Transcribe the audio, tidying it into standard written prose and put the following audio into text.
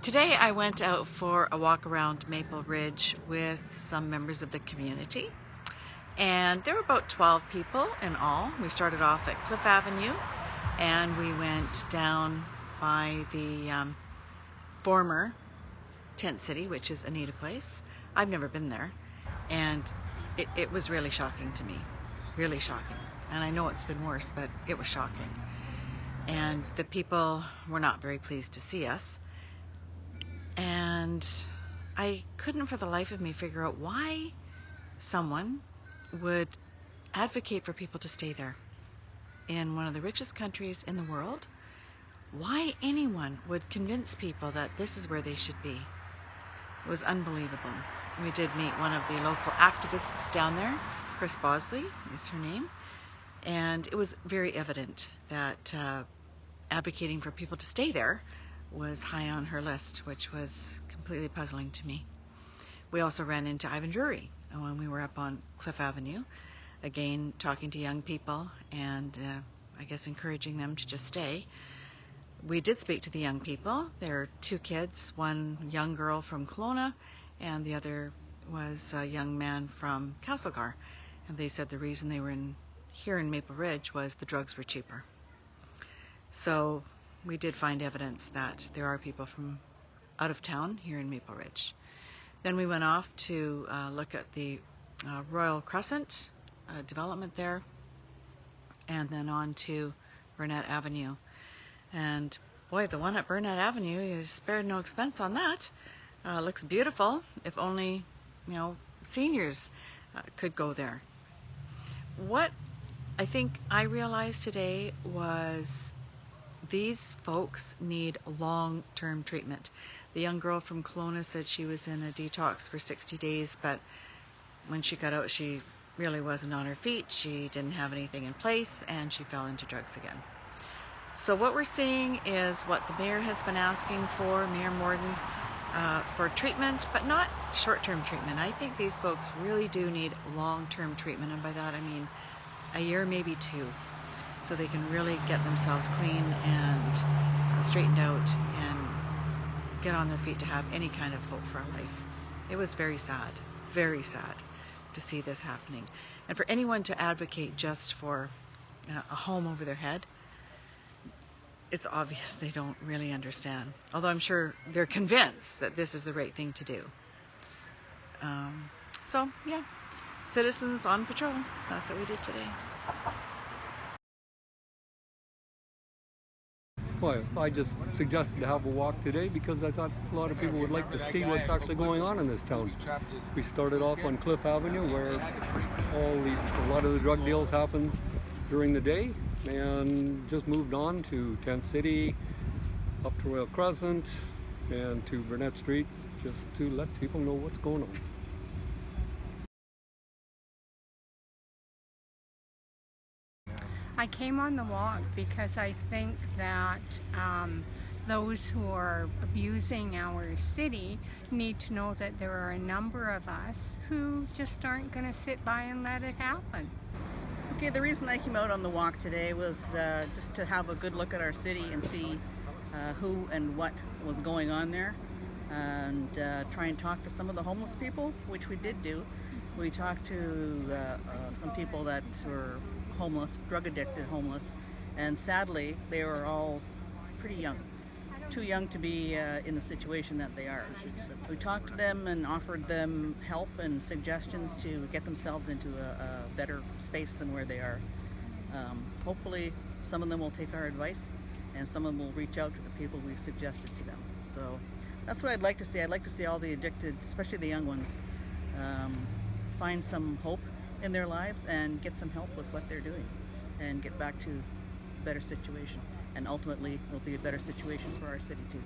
Today I went out for a walk around Maple Ridge with some members of the community, and there were about 12 people in all. We started off at Cliff Avenue and we went down by the former tent city, which is Anita Place. I've never been there, and it was really shocking to me, really shocking. And I know it's been worse, but it was shocking. And the people were not very pleased to see us. And I couldn't for the life of me figure out why someone would advocate for people to stay there in one of the richest countries in the world. Why anyone would convince people that this is where they should be. It was unbelievable. We did meet one of the local activists down there. Chris Bosley is her name. And it was very evident that advocating for people to stay there was high on her list, which was completely puzzling to me. We also ran into Ivan Drury when we were up on Cliff Avenue, again talking to young people and I guess encouraging them to just stay. We did speak to the young people. There are two kids, one young girl from Kelowna and the other was a young man from Castlegar, and they said the reason they were here in Maple Ridge was the drugs were cheaper. So we did find evidence that there are people from out of town here in Maple Ridge. Then we went off to look at the Royal Crescent development there, and then on to Burnett Avenue. And boy, the one at Burnett Avenue is spared no expense on that. Looks beautiful. If only, seniors could go there. What I think I realized today was these folks need long-term treatment. The young girl from Kelowna said she was in a detox for 60 days, but when she got out, she really wasn't on her feet. She didn't have anything in place, and she fell into drugs again. So what we're seeing is what the mayor has been asking for, Mayor Morden, for treatment, but not short-term treatment. I think these folks really do need long-term treatment, and by that I mean a year, maybe two, so they can really get themselves clean and straightened out and get on their feet to have any kind of hope for a life. It was very sad to see this happening. And for anyone to advocate just for a home over their head, it's obvious they don't really understand. Although I'm sure they're convinced that this is the right thing to do. So, yeah, citizens on patrol. That's what we did today. Well, I just suggested to have a walk today because I thought a lot of people would like to see what's actually going on in this town. We started off on Cliff Avenue where a lot of the drug deals happened during the day, and just moved on to Tent City, up to Royal Crescent, and to Burnett Street, just to let people know what's going on. I came on the walk because I think that those who are abusing our city need to know that there are a number of us who just aren't going to sit by and let it happen. Okay, the reason I came out on the walk today was just to have a good look at our city and see who and what was going on there, and try and talk to some of the homeless people, which we did do. We talked to some people that were homeless, drug addicted homeless, and sadly they were all pretty young, too young to be in the situation that they are. We talked to them and offered them help and suggestions to get themselves into a better space than where they are. Hopefully some of them will take our advice and some of them will reach out to the people we suggested to them. So that's what I'd like to see. I'd like to see all the addicted, especially the young ones, find some hope in their lives and get some help with what they're doing and get back to a better situation. And ultimately, it'll be a better situation for our city too.